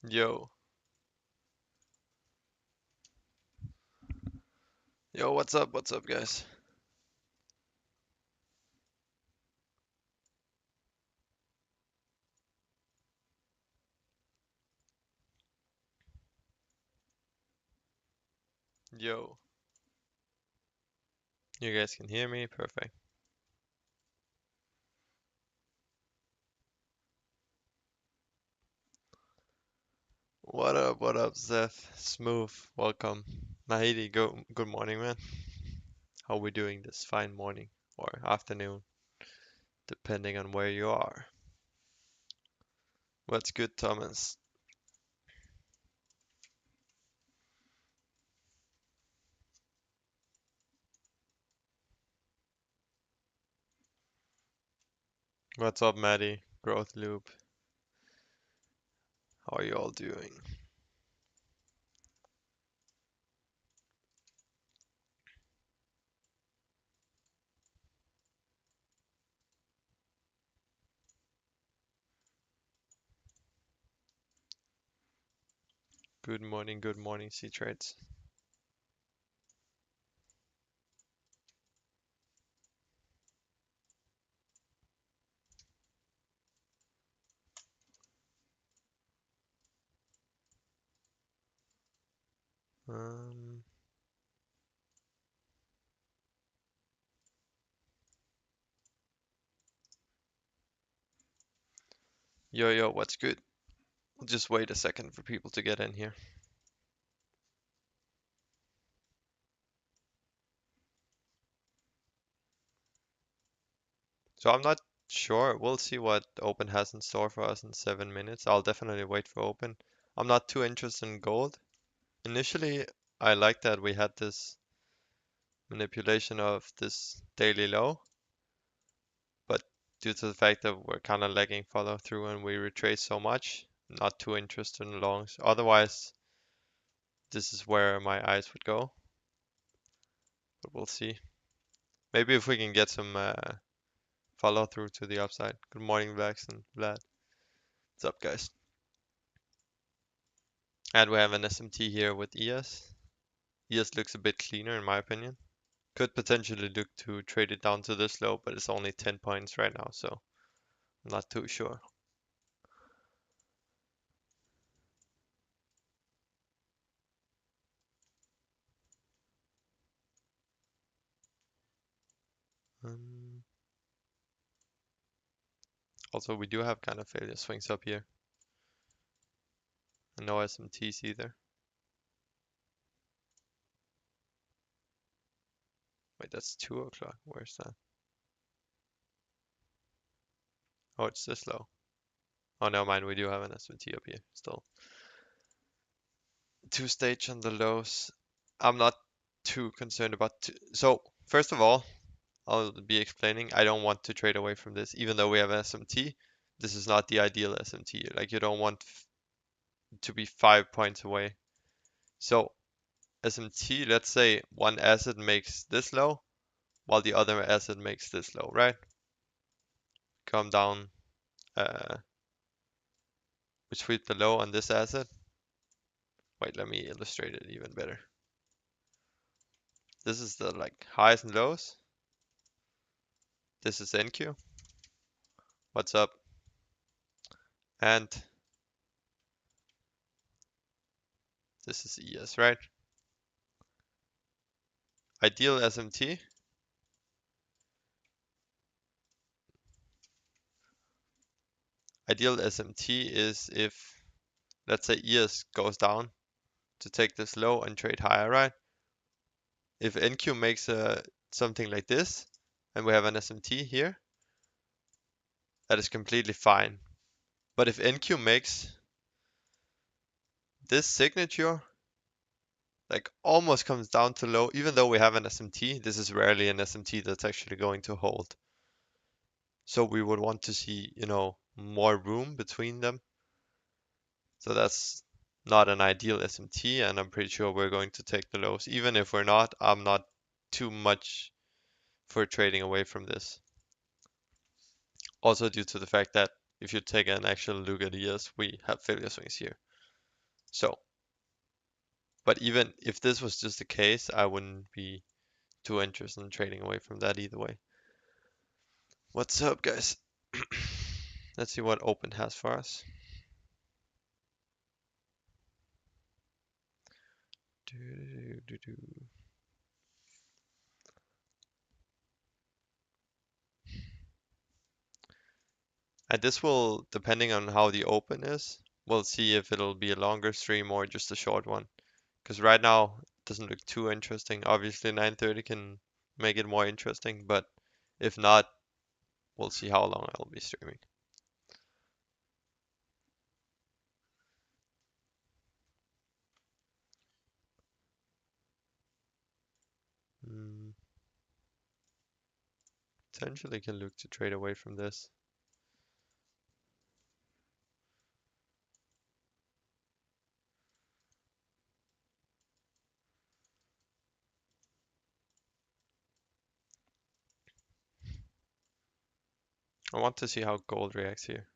Yo, yo, what's up? What's up, guys? Yo, you guys can hear me? Perfect. What up? What up, Zeph? Smooth. Welcome. Mahidi, good morning, man. How we doing this fine morning or afternoon, depending on where you are? What's good, Thomas? What's up, Maddie? Growth Loop. How are you all doing? Good morning, C Trades. Um, yo, what's good? We'll just wait a second for people to get in here. So I'm not sure. We'll see what Open has in store for us in 7 minutes. I'll definitely wait for Open. I'm not too interested in gold. Initially, I liked that we had this manipulation of this daily low, but due to the fact that we're kind of lagging follow through and we retrace so much, not too interested in longs. Otherwise, this is where my eyes would go, but we'll see. Maybe if we can get some follow through to the upside. Good morning, Vax and Vlad. What's up, guys? And we have an SMT here with ES. ES looks a bit cleaner in my opinion. Could potentially look to trade it down to this low, but it's only 10 points right now, so I'm not too sure. Um, Also, we do have kind of failure swings up here. And no SMTs either. Wait, that's 2 o'clock. Where's that? Oh, it's this low. Oh, never mind. We do have an SMT up here still. 2 stage on the lows. I'm not too concerned about. So, first of all, I'll be explaining. I don't want to trade away from this, even though we have SMT. This is not the ideal SMT. Like, you don't want to be 5 points away. So, SMT, let's say one asset makes this low, while the other asset makes this low, right? Come down, we sweep the low on this asset. Wait, let me illustrate it even better. This is the like highs and lows. This is NQ. What's up? And this is ES, right? Ideal SMT. Ideal SMT is if, let's say, ES goes down to take this low and trade higher, right? If NQ makes something like this, and we have an SMT here, that is completely fine. But if NQ makes this signature, like almost comes down to low, even though we have an SMT, this is rarely an SMT that's actually going to hold. So we would want to see, more room between them. So that's not an ideal SMT, and I'm pretty sure we're going to take the lows. Even if we're not, I'm not too much for trading away from this. Also due to the fact that if you take an actual look at ES, we have failure swings here. So, but even if this was just the case, I wouldn't be too interested in trading away from that either way. What's up, guys? Let's see what open has for us. And this will, depending on how the open is, we'll see if it'll be a longer stream or just a short one. Because right now it doesn't look too interesting. Obviously 9:30 can make it more interesting, but if not, we'll see how long I'll be streaming. Hmm, potentially can look to trade away from this. I want to see how gold reacts here.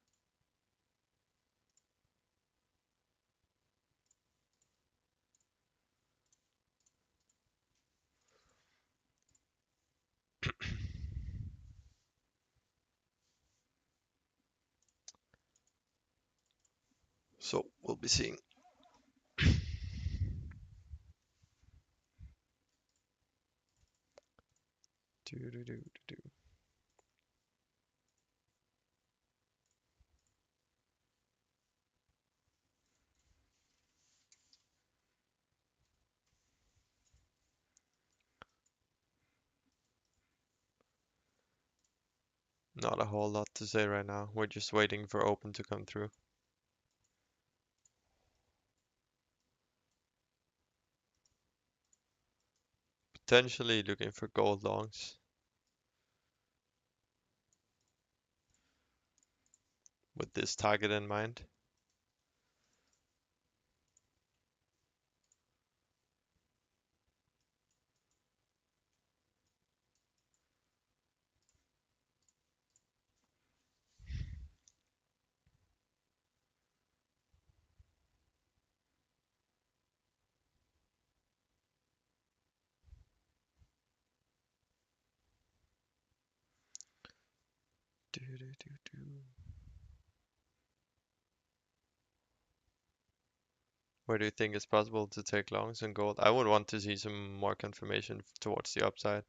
So we'll be seeing. Not a whole lot to say right now. We're just waiting for open to come through. Potentially looking for gold longs with this target in mind. Where do you think it's possible to take longs in gold? I would want to see some more confirmation towards the upside.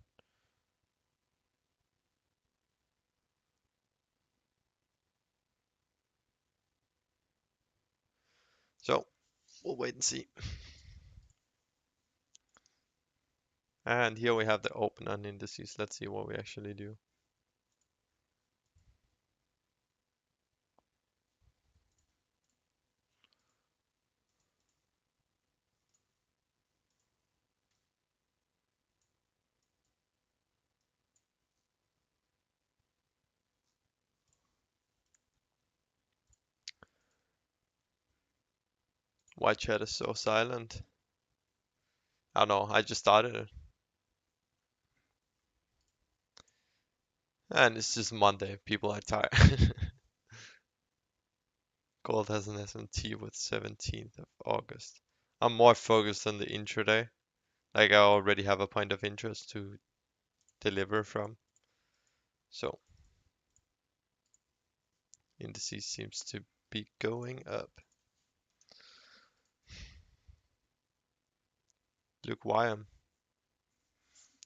So we'll wait and see. And here we have the open on indices. Let's see what we actually do. Why chat is so silent? I don't know, I just started it. And it's just Monday. People are tired. Gold has an SMT with 17th of August. I'm more focused on the intraday. Like I already have a point of interest to deliver from. So indices seems to be going up. Look YM.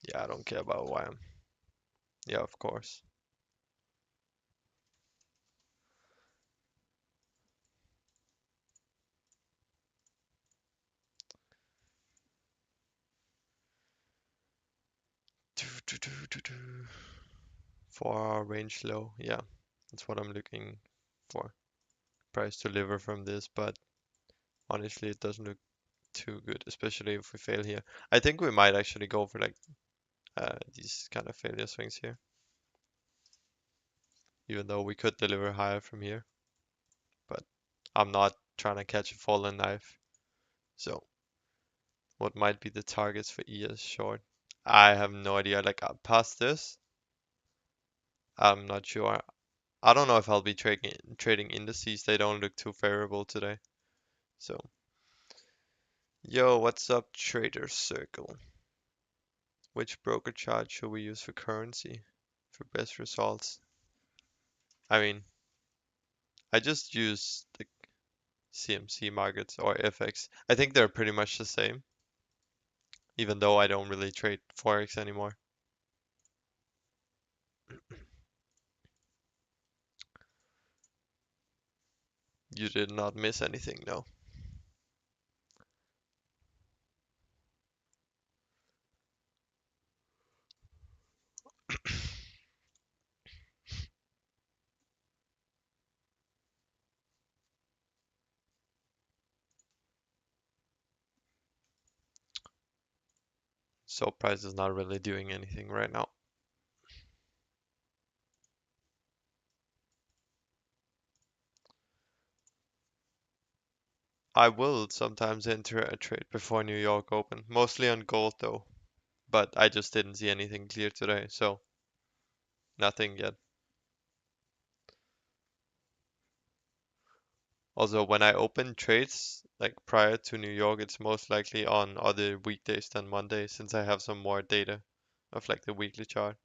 Yeah, I don't care about YM. Yeah, of course. For our range low, yeah, that's what I'm looking for. Price to deliver from this, but honestly, it doesn't look too good, especially if we fail here. I think we might actually go for like these kind of failure swings here, even though we could deliver higher from here. But I'm not trying to catch a fallen knife. So what might be the targets for ES short? I have no idea. Like past this, I'm not sure. I don't know if I'll be trading indices. They don't look too favorable today. So Yo, what's up, Trader Circle? Which broker chart should we use for currency for best results? I mean, I just use the CMC markets or FX. I think they're pretty much the same, even though I don't really trade Forex anymore. You did not miss anything, no. So price is not really doing anything right now. I will sometimes enter a trade before New York open, mostly on gold though. But I just didn't see anything clear today, so nothing yet. Also, when I open trades like prior to New York, it's most likely on other weekdays than Monday since I have some more data of like the weekly chart.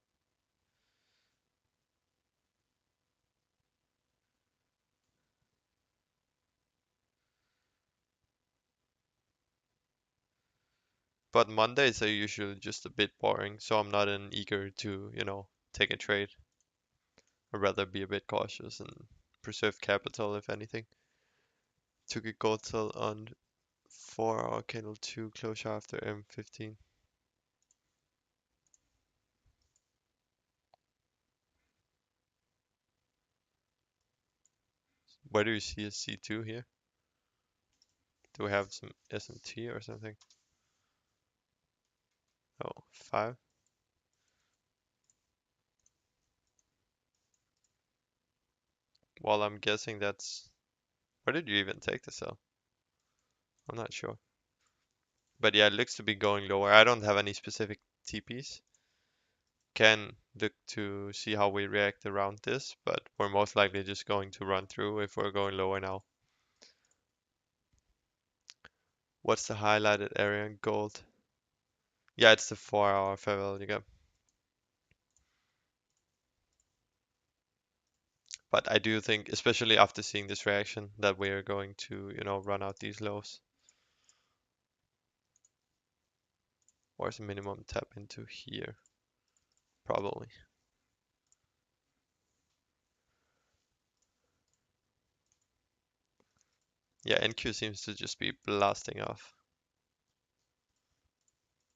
But Mondays are usually just a bit boring, so I'm not an eager to, take a trade. I'd rather be a bit cautious and preserve capital if anything. Took a gold sell on 4-hour candle 2 closure after M15. Where do you see a C2 here? Do we have some SMT or something? Oh, 5. Well, I'm guessing that's... Where did you even take the sell? I'm not sure. But yeah, it looks to be going lower. I don't have any specific TPs. Can look to see how we react around this, but we're most likely just going to run through if we're going lower now. What's the highlighted area in gold? Yeah, it's the 4-hour fair value gap. But I do think, especially after seeing this reaction, that we are going to, run out these lows. Or as a minimum tap into here, probably. Yeah, NQ seems to just be blasting off.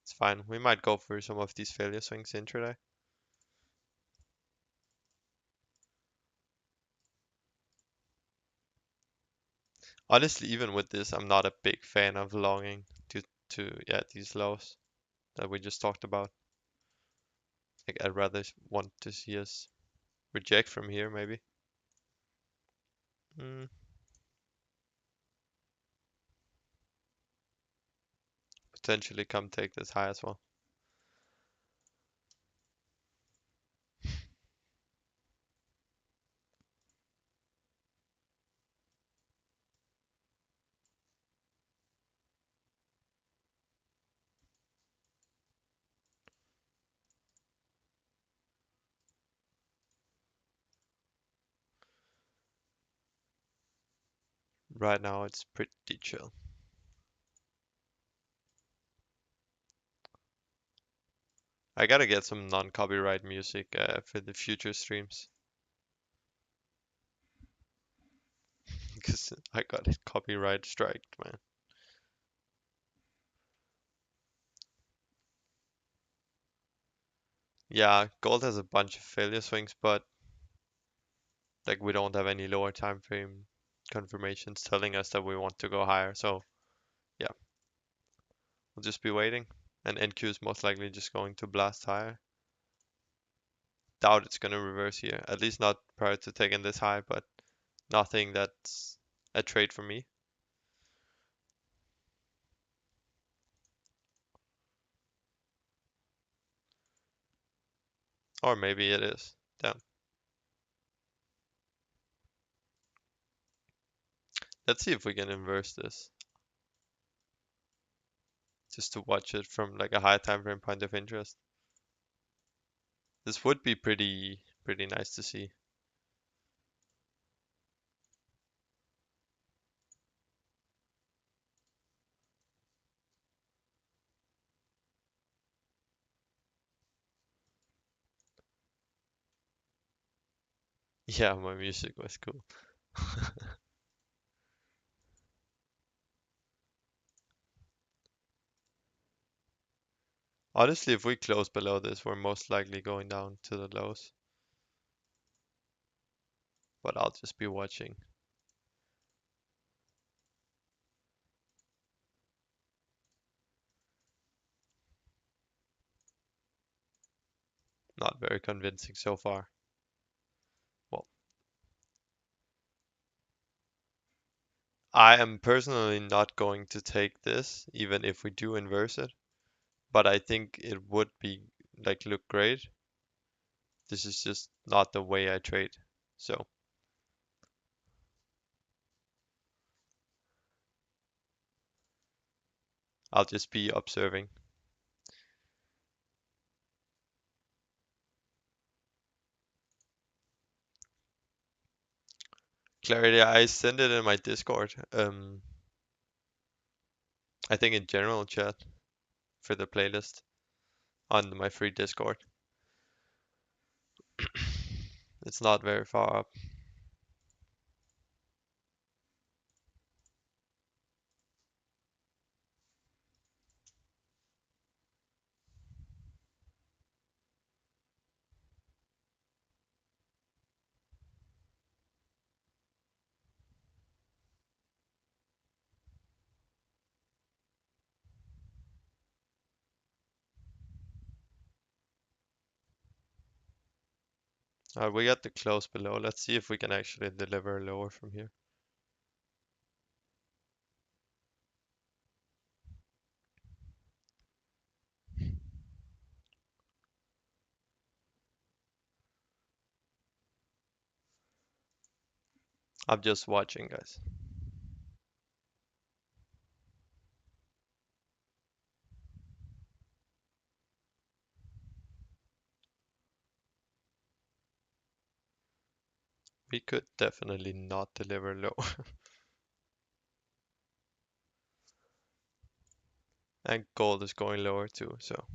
It's fine. We might go for some of these failure swings intraday. Honestly, even with this, I'm not a big fan of longing to yeah, these lows that we just talked about. Like I'd rather want to see us reject from here, maybe. Mm, potentially come take this high as well. Right now, it's pretty chill. I gotta get some non-copyright music for the future streams because I got it copyright striked, man. Yeah, gold has a bunch of failure swings, but like we don't have any lower time frame confirmations telling us that we want to go higher. So yeah, we'll just be waiting. And NQ is most likely just going to blast higher. Doubt it's gonna reverse here. At least not prior to taking this high, but nothing that's a trade for me. Or maybe it is. Damn. Let's see if we can inverse this. just to watch it from like a high time frame point of interest. This would be pretty nice to see. Yeah, my music was cool. Honestly, if we close below this, we're most likely going down to the lows, but I'll just be watching. Not very convincing so far. Well, I am personally not going to take this, even if we do inverse it, but I think it would be like look great. This is just not the way I trade. So I'll just be observing. Clarity, I sent it in my Discord. I think in general chat for the playlist on my free Discord. It's not very far up. We got the close below. Let's see if we can actually deliver lower from here. I'm just watching, guys. We could definitely not deliver low. And gold is going lower too, so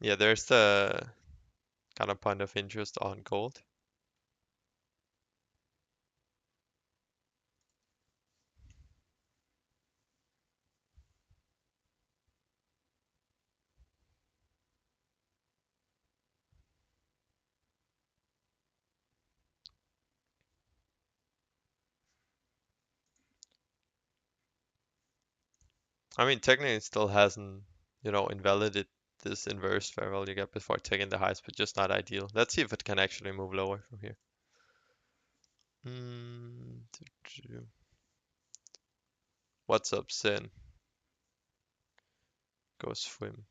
yeah, there's the kind of point of interest on gold. I mean, technically it still hasn't, invalidated this inverse fair value gap before taking the highs, but just not ideal. Let's see if it can actually move lower from here. Mm, What's up, Sin? Go swim.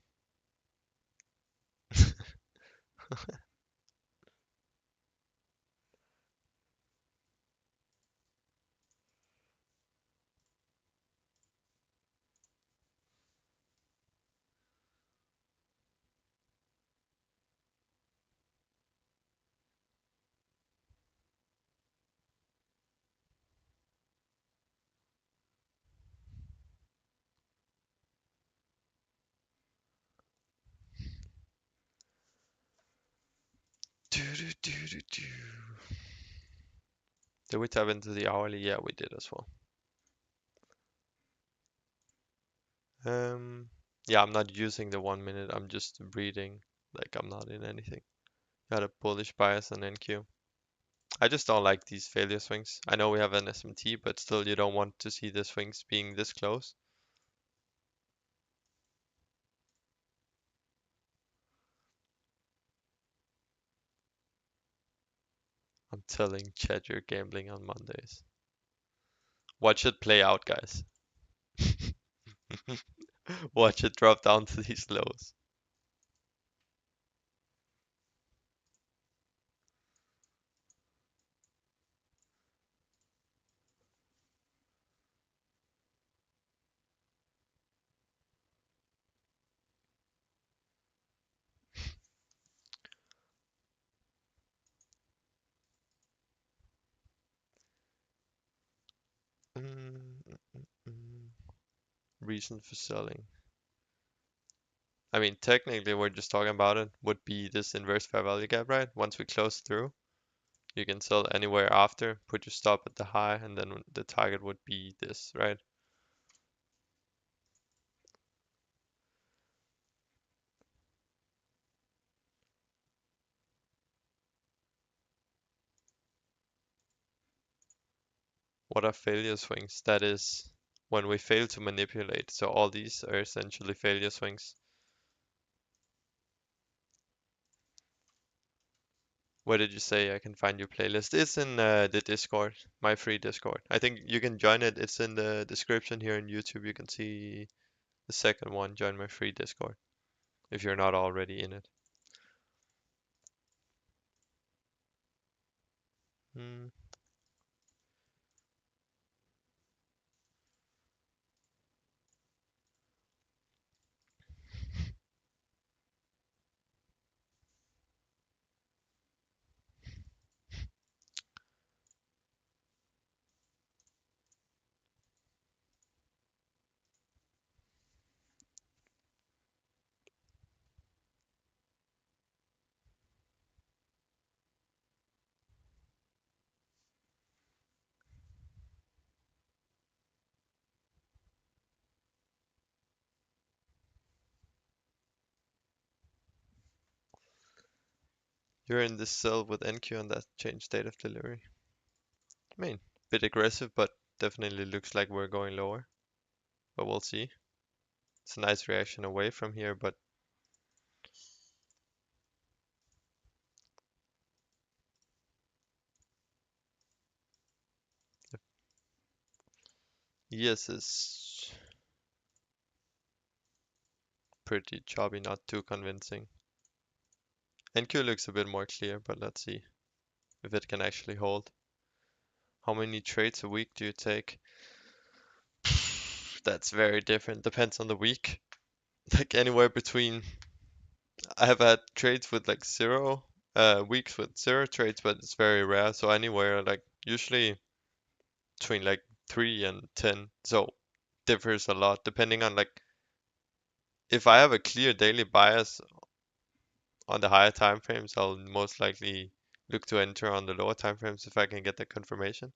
Did we tap into the hourly? Yeah, we did as well. Yeah, I'm not using the 1 minute. I'm just reading like I'm not in anything. Got a bullish bias on NQ. I just don't like these failure swings. I know we have an SMT, but still you don't want to see the swings being this close. I'm telling Chad you're gambling on Mondays. Watch it play out, guys. Watch it drop down to these lows. reason for selling. I mean, technically, we're just talking about it, would be this inverse fair value gap, right? Once we close through, you can sell anywhere after, put your stop at the high, and then the target would be this, right? What are failure swings? That is when we fail to manipulate. So all these are essentially failure swings. Where did you say I can find your playlist? It's in the Discord, my free Discord. I think you can join it. It's in the description here on YouTube. You can see the second one. Join my free Discord if you're not already in it. Hmm. You're in this cell with NQ on that change date of delivery. I mean, bit aggressive, but definitely looks like we're going lower. But we'll see. It's a nice reaction away from here, but ES is pretty choppy, not too convincing. NQ looks a bit more clear, but let's see if it can actually hold. How many trades a week do you take? That's very different. Depends on the week. Like anywhere between, I have had trades with like zero, weeks with zero trades, but it's very rare. So anywhere like usually between like 3 and 10. So differs a lot depending on like if I have a clear daily bias on the higher time frames, I'll most likely look to enter on the lower time frames if I can get the confirmation.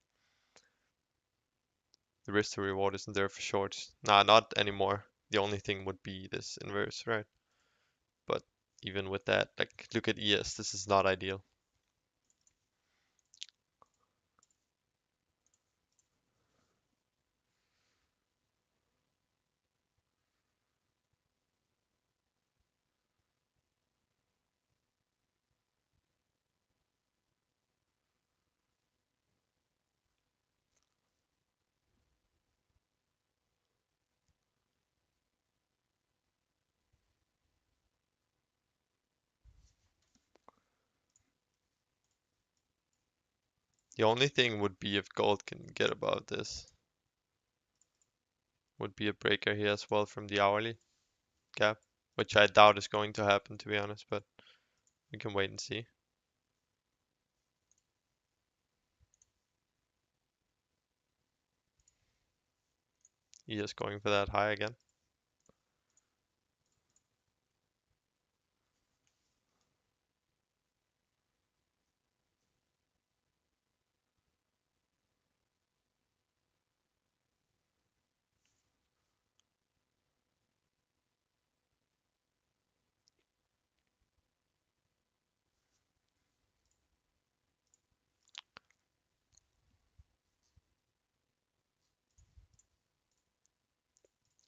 The risk to reward isn't there for shorts. Nah, not anymore. The only thing would be this inverse, right? But even with that, like look at ES, this is not ideal. The only thing would be if gold can get above this. Would be a breaker here as well from the hourly gap, which I doubt is going to happen to be honest, but we can wait and see. ES going for that high again.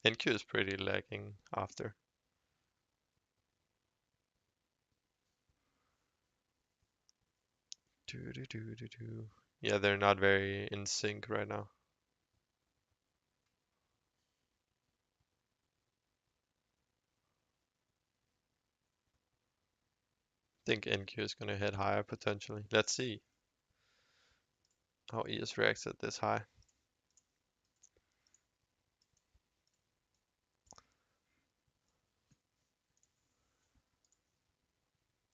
NQ is pretty lagging after. Yeah, they're not very in sync right now. I think NQ is going to hit higher potentially. Let's see how ES reacts at this high.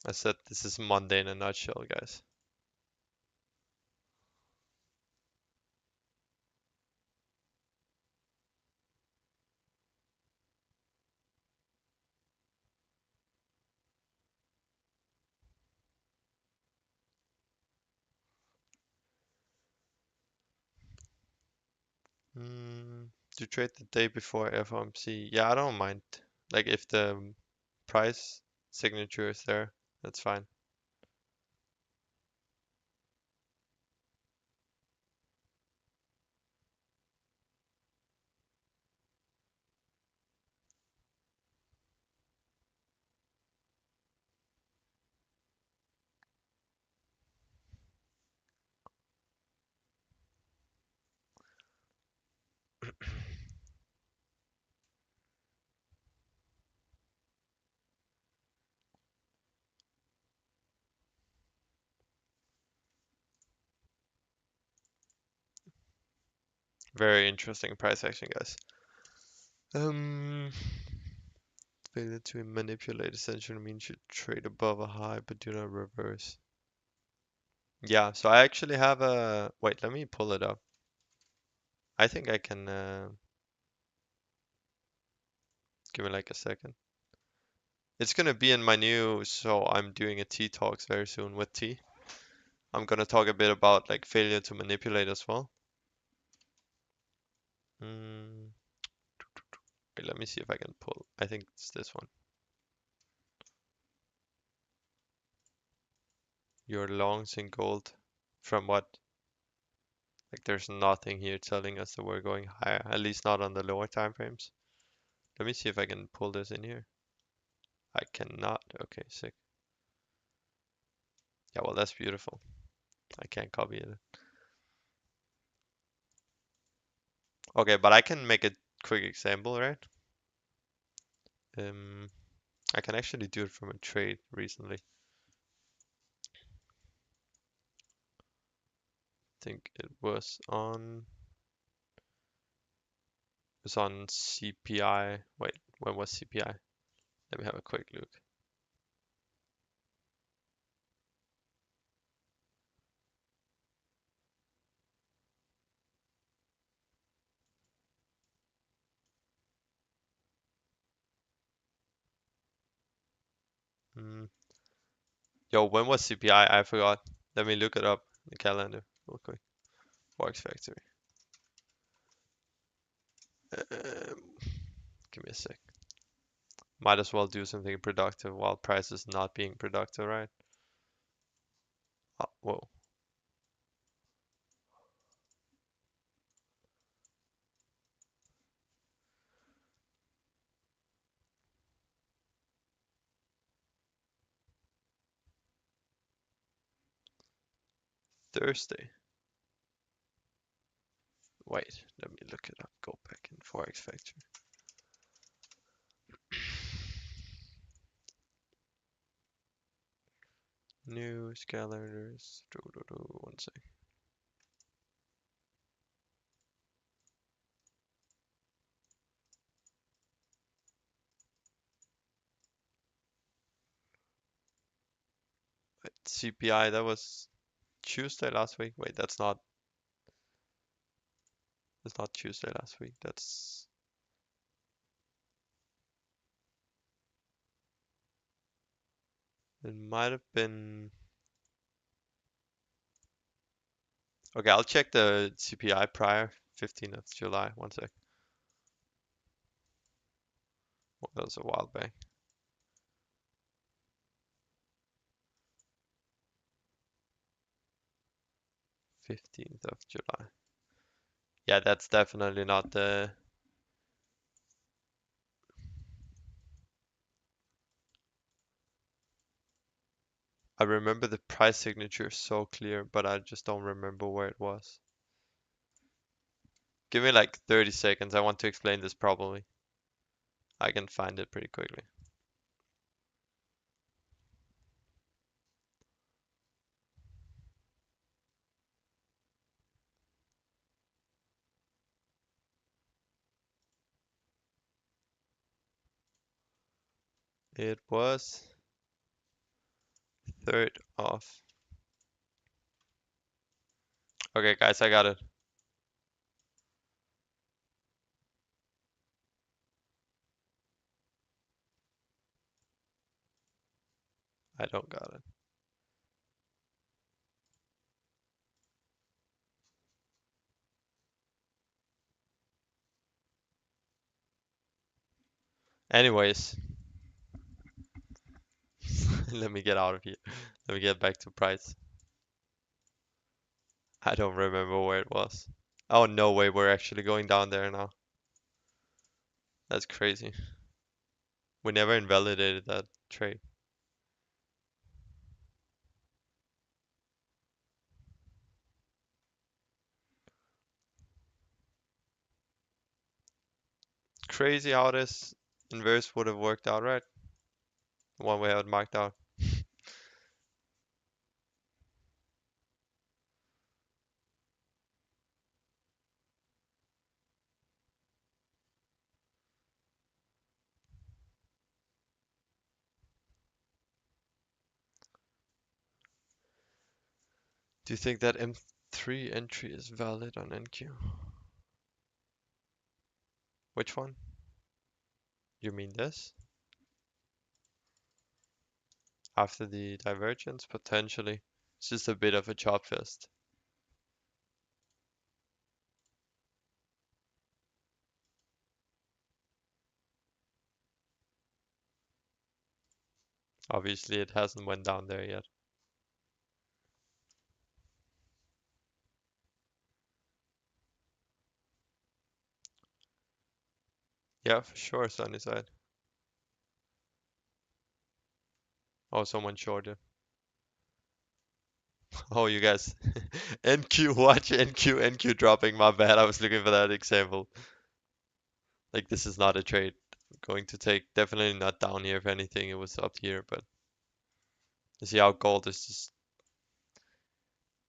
I said this is Monday in a nutshell, guys. Mm, to trade the day before FOMC. Yeah, I don't mind. Like if the price signature is there, that's fine. Very interesting price action, guys. Um, failure to manipulate essentially means you trade above a high but do not reverse. Yeah, so I actually have a, wait, let me pull it up. I think I can, give me like a second. It's gonna be in my new, so I'm doing a T Talks very soon with T. I'm gonna talk a bit about like failure to manipulate as well. Mm, wait, let me see if I can pull. I think it's this one. Your longs in gold. From what? Like there's nothing here telling us that we're going higher, at least not on the lower time frames. Let me see if I can pull this in here. I cannot. Okay, sick. Yeah, well, that's beautiful. I can't copy it. Okay, but I can make a quick example, right? Um, I can actually do it from a trade recently. I think it was on CPI. Wait, when was CPI? Let me have a quick look. Mm. Yo, when was CPI? I forgot. Let me look it up in the calendar real quick. Forex Factory. Give me a sec. Might as well do something productive while price is not being productive, right? Oh, whoa. Thursday. Wait, let me look it up. Go back in Forex Factory. News calendars. One sec. Wait, CPI, that was Tuesday last week. Wait, that's not Tuesday last week. It might have been. Okay, I'll check the CPI prior 15th of July. One sec. Well, that was a while back. 15th of July. Yeah, that's definitely not the. I remember the price signature so clear, but I just don't remember where it was. Give me like 30 seconds. I want to explain this properly. I can find it pretty quickly. It was 3rd of. Okay, guys, I got it. I don't got it. Anyways, let me get out of here. Let me get back to price. I don't remember where it was. Oh, no way, we're actually going down there now. That's crazy. We never invalidated that trade. Crazy how this inverse would have worked out, right? The one we had marked out. Do you think that M3 entry is valid on NQ? Which one? You mean this? After the divergence? Potentially. It's just a bit of a chop fest. Obviously, it hasn't went down there yet. Yeah, for sure, sunny side. Oh, someone shorted. Oh, you guys. NQ, watch NQ, NQ dropping. My bad. I was looking for that example. Like, this is not a trade I'm going to take. Definitely not down here. If anything, it was up here. But you see how gold is just.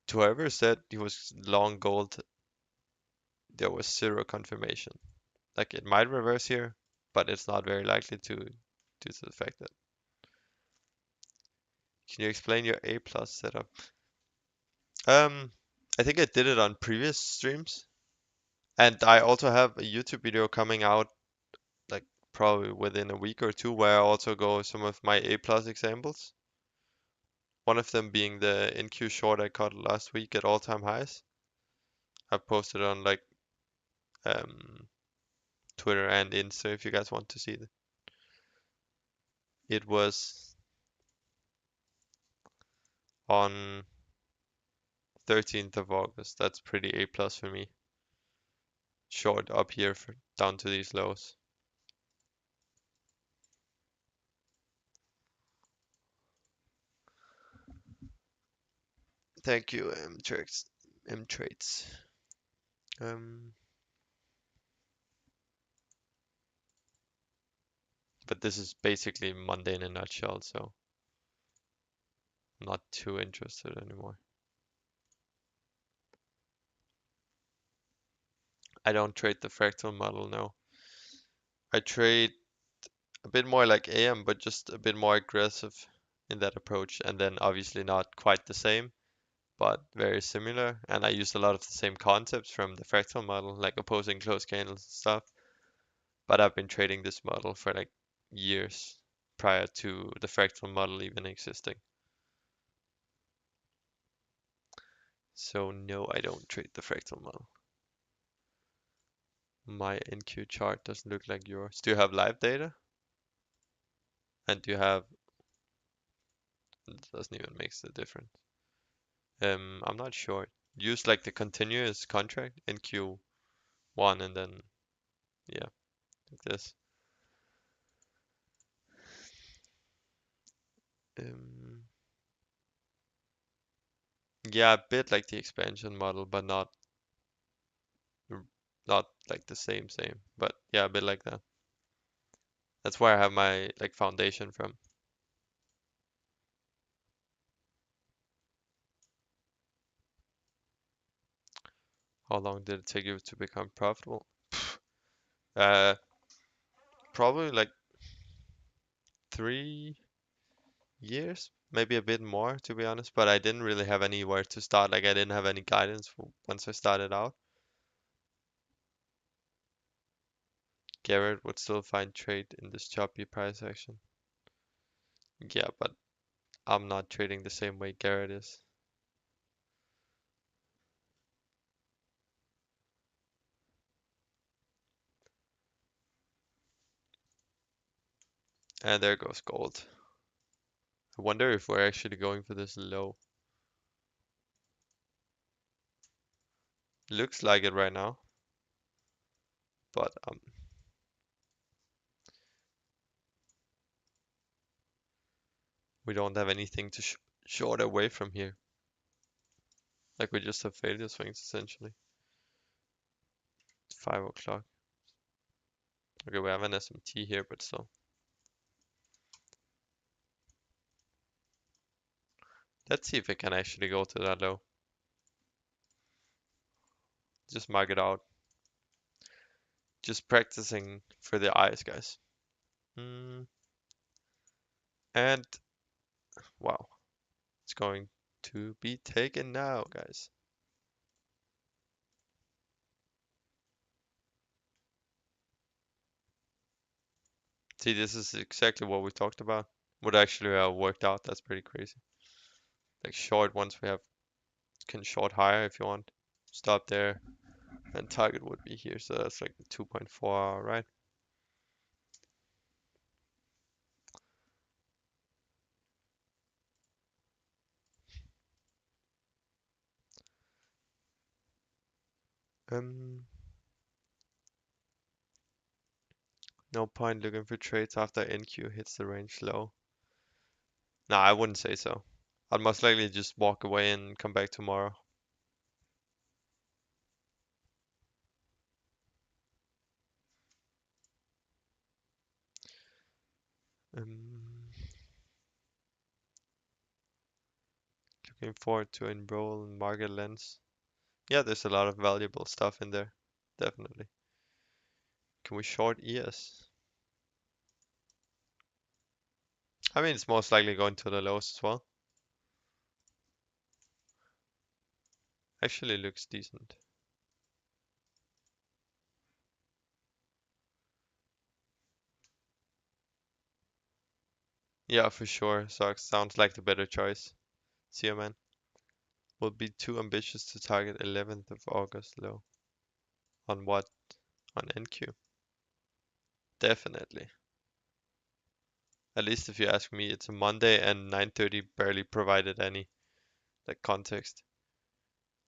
To whoever said he was long gold, there was zero confirmation. Like, it might reverse here, but it's not very likely to due to the fact that. Can you explain your A plus setup? Um, I think I did it on previous streams. And I also have a YouTube video coming out like probably within a week or two where I also go some of my A plus examples. One of them being the NQ short I caught last week at all-time highs. I posted on like um, Twitter and Insta if you guys want to see it. It was on 13th of August. That's pretty A plus for me. Short up here for, down to these lows. Thank you, M-Trades. M-Trades. Um, but this is basically Monday in a nutshell, so I'm not too interested anymore. I don't trade the fractal model, no. I trade a bit more like AM, but just a bit more aggressive in that approach, and then obviously not quite the same, but very similar. And I use a lot of the same concepts from the fractal model, like opposing closed candles and stuff. But I've been trading this model for like years prior to the fractal model even existing. So no, I don't trade the fractal model. My NQ chart doesn't look like yours. Do you have live data? And do you have, it doesn't even make the difference. I'm not sure. Use like the continuous contract in Q1 and then, yeah, like this. Um, yeah, a bit like the expansion model, but not like the same. But yeah, a bit like that. That's where I have my like foundation from. How long did it take you to become profitable? Uh, Probably like 3 years, maybe a bit more to be honest. But I didn't really have anywhere to start. Like I didn't have any guidance once I started out. Garrett would still find trade in this choppy price action. Yeah, but I'm not trading the same way Garrett is. And there goes gold. I wonder if we're actually going for this low. Looks like it right now, but we don't have anything to short away from here. Like we just have failure swings essentially. It's 5 o'clock. Okay, we have an SMT here, but still. Let's see if it can actually go to that low. Just mark it out. Just practicing for the eyes, guys. And wow, it's going to be taken now, guys. See, this is exactly what we talked about. Would actually have worked out. That's pretty crazy. Like short ones we have can short higher if you want. Stop there, and target would be here. So that's like 2.4, right? Um, no point looking for trades after NQ hits the range low. Nah, I wouldn't say so. I'd most likely just walk away and come back tomorrow. Um, Looking forward to enroll in Market Lens. Yeah, there's a lot of valuable stuff in there. Definitely. Can we short ES? I mean, it's most likely going to the lows as well. Actually looks decent. Yeah, for sure. Sounds like the better choice. See you, man. Would be too ambitious to target 11th of August low. On what? On NQ? Definitely. At least if you ask me, it's a Monday and 9:30 barely provided any like context.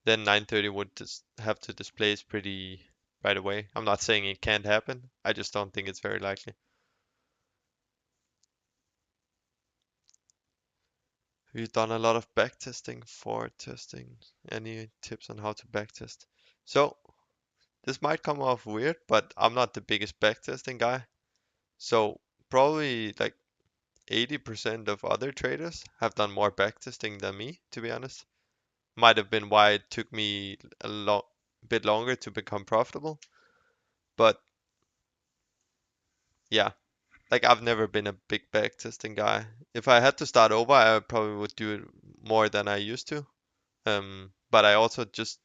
Then 9:30 would just have to displace pretty right away. I'm not saying it can't happen. I just don't think it's very likely. We've done a lot of backtesting, forward testing. Any tips on how to backtest? So this might come off weird, but I'm not the biggest backtesting guy. So probably like 80% of other traders have done more backtesting than me, to be honest. Might have been why it took me a bit longer to become profitable. But yeah, like I've never been a big backtesting guy. If I had to start over, I probably would do it more than I used to. But I also just,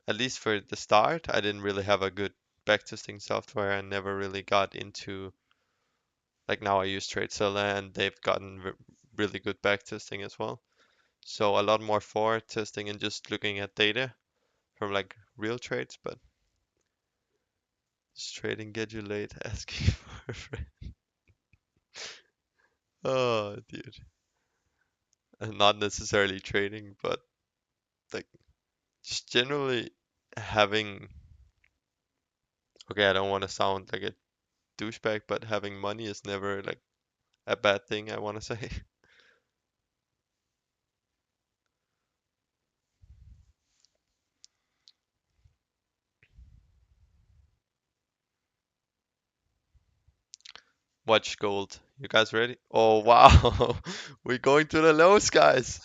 at least for the start, I didn't really have a good backtesting software. I never really got into, like now I use TradeZilla and they've gotten really good backtesting as well. So a lot more forward testing and just looking at data from like real trades, but just trading get you late asking for a friend. Oh, dude. And not necessarily trading, but like just generally having, okay, I don't want to sound like a douchebag, but having money is never like a bad thing, I want to say. Watch gold. You guys ready? Oh, wow. We're going to the lows, guys.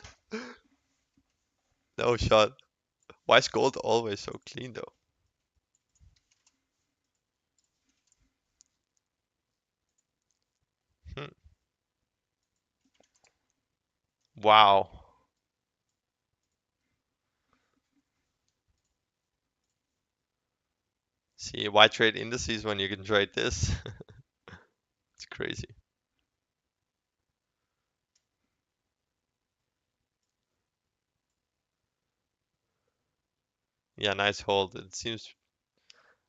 No shot. Why is gold always so clean, though? Hmm. Wow. See, why trade indices when you can trade this? It's crazy. Yeah, nice hold. It seems.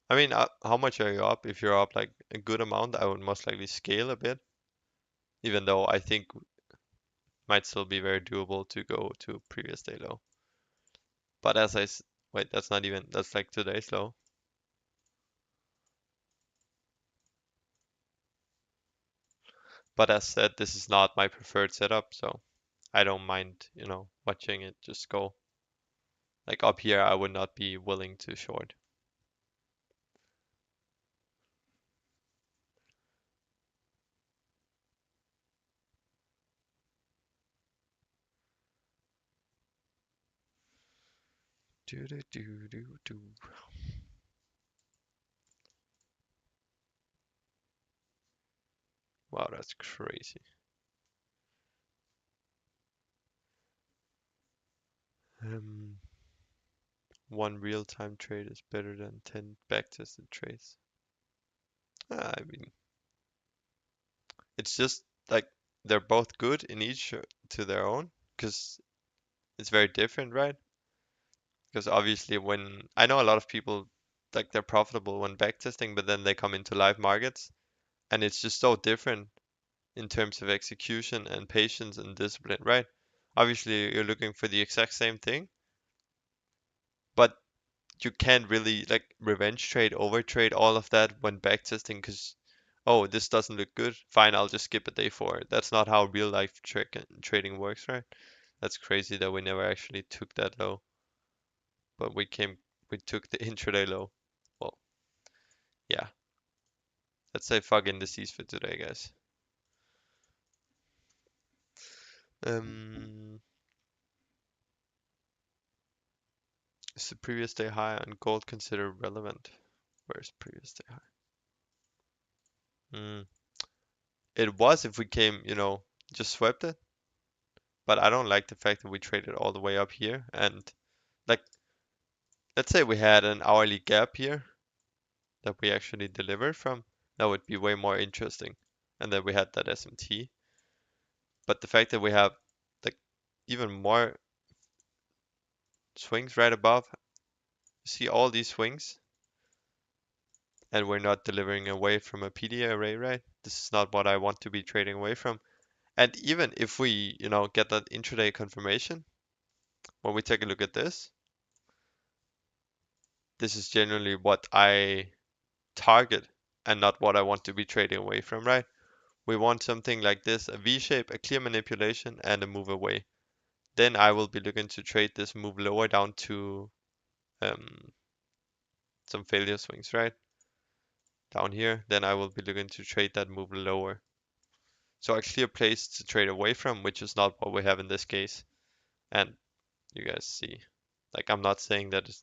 I mean, how much are you up? If you're up like a good amount, I would most likely scale a bit. even though I think might still be very doable to go to previous day low. But wait, that's not even, that's like today's low. But as said, this is not my preferred setup, so I don't mind, watching it just go. Like up here, I would not be willing to short. Do do do do do. Wow, that's crazy. Um, One real-time trade is better than 10 backtested trades. I mean, it's just like they're both good in each to their own, because it's very different, right? Because obviously, when I know a lot of people like they're profitable when backtesting, but then they come into live markets and it's just so different in terms of execution and patience and discipline, right? Obviously, you're looking for the exact same thing, but you can't really like revenge trade, overtrade, all of that when backtesting because, oh, this doesn't look good. Fine, I'll just skip a day for it. That's not how real life trading works, right? That's crazy that we never actually took that low, but we took the intraday low. Well, yeah, let's say fuck indices for today, guys. Um, is the previous day high on gold considered relevant? Where's previous day high? Mm. It was if we came, just swept it, but I don't like the fact that we traded all the way up here. And like, let's say we had an hourly gap here that we actually delivered from, that would be way more interesting. And then we had that SMT. But the fact that we have like even more swings right above, see all these swings, and we're not delivering away from a PD array, right? This is not what I want to be trading away from. And even if we, get that intraday confirmation, when we take a look at this is generally what I target and not what I want to be trading away from, right? We want something like this, a V shape, a clear manipulation, and a move away. Then I will be looking to trade this move lower down to um, some failure swings, right? Down here, then I will be looking to trade that move lower. So a clear place to trade away from, which is not what we have in this case. And you guys see, like I'm not saying that it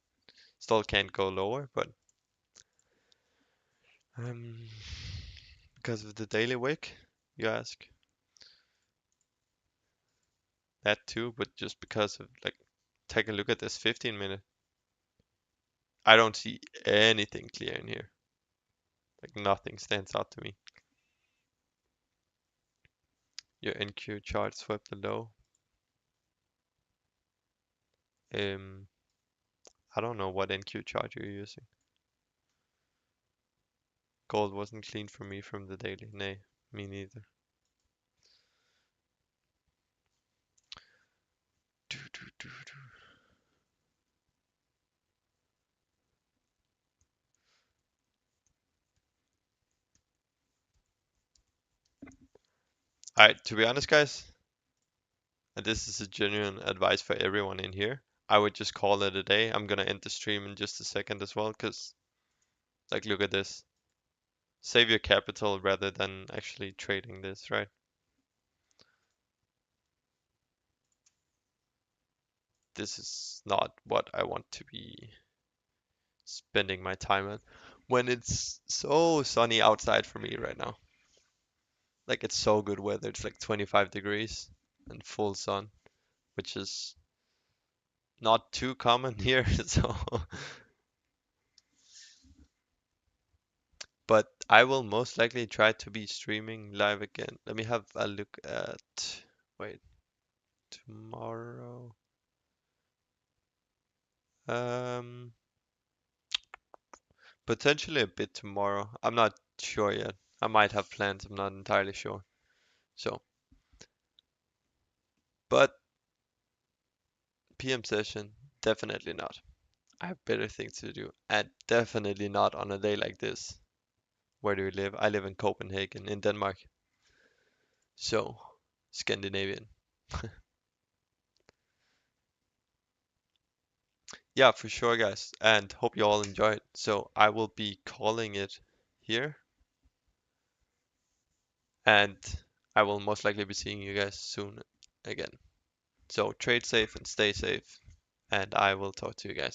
still can't go lower, but um, because of the daily wick, you ask? That too, but just because of like, take a look at this 15-minute. I don't see anything clear in here. Like nothing stands out to me. Your NQ chart swept the low. Um, I don't know what NQ chart you're using. Gold wasn't clean for me from the daily. Nay, me neither. Alright, to be honest, guys, and this is a genuine advice for everyone in here, I would just call it a day. I'm gonna end the stream in just a second as well, because, like, look at this. Save your capital rather than actually trading this, right? This is not what I want to be spending my time on when it's so sunny outside for me right now. Like it's so good weather. It's like 25 degrees and full sun, which is not too common here. So, but I will most likely try to be streaming live again. Let me have a look at, wait, tomorrow. Um, Potentially a bit tomorrow. I'm not sure yet. I might have plans. I'm not entirely sure. So, but PM session, definitely not. I have better things to do, and definitely not on a day like this. Where do you live? I live in Copenhagen, in Denmark. So, Scandinavian. Yeah, for sure, guys, and hope you all enjoyed. So, I will be calling it here, and I will most likely be seeing you guys soon again. So, trade safe and stay safe, and I will talk to you guys.